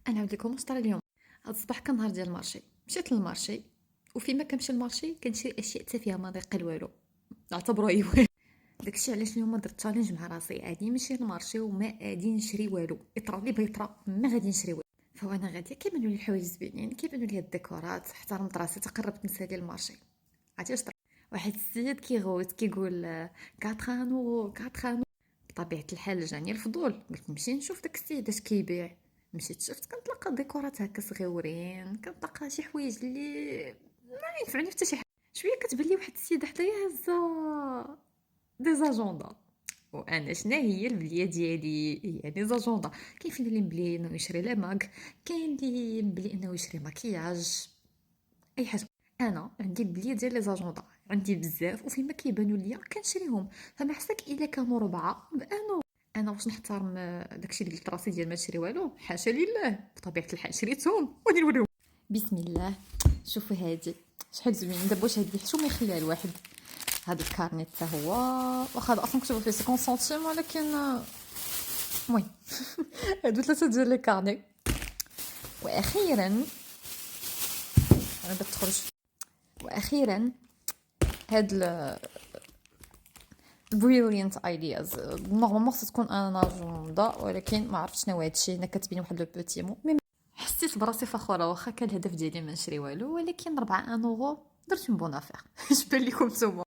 انا عاود لكم واش طرا اليوم. هاد الصباح كان نهار ديال المارشي، مشيت للمارشي، وفيما كنمشي للمارشي كنشري اشياء تافهه ما ضيق والو، نعتبروها يوه. داكشي علاش اليوم درت تشالنج مع راسي، غادي نمشي للمارشي وما غادي نشري والو، يطرا لي بيطرا ما غادي نشري والو. فوانا غاديه كيبانوا لي الحوايج زوينين، كيبانوا لي هاد الديكورات، احترمت راسي تقربت نسالي المارشي. عرفتي واش طرا؟ واحد السيد كيغوت كيقول 4 انو 4 انو. بطبيعة الحال جاني الفضول، قلت نمشي نشوف داك السيد اش كيبيع. مشيت شفت كنتلقى ديكورات هكا صغيورين، كنتلقى شي حوايج اللي ما ينفعني حتى شي حاجه. شويه كتبان لي واحد السيده حدايا هازه دي زاجوندا، وانا شنا هي البليه ديالي هي دي زاجوندا. كاين فين اللي مبلي انه يشري لي ماك، كاين اللي مبلي انه يشري مكياج، اي حاجه. انا عندي البليه ديال لي زاجوندا، عندي بزاف وفيما كيبانوا ليا كنشريهم. فما حسك الا كانوا ربعه بانو. انا واش نحترم داكشي اللي قلت راسي ديال ما نشري والو؟ حاشا لله، بطبيعه الحال شريتهم وغادي نوريهم. بسم الله. شوفوا هادي شحال زوين، دابا واش هادي حشومه يخليها الواحد. هذا الكارنيت حتى هو واخا هذا اصلا كتبوا فيه 50 سنتيم، ولكن المهم هادو ثلاثه ديال لي كارني. واخيرا انا بتخرج. واخيرا هاد البريليانت ايدياز نورمالمون تكون انا جوندا، ولكن ما عرفتش شنو هادشي. هنا كتبين واحد لو بوتي مو حسيت براسي فخوره، واخا كان الهدف ديالي ما نشري والو، ولكن 4 انورو درت اون بون افير. اش بان لكم نتوما؟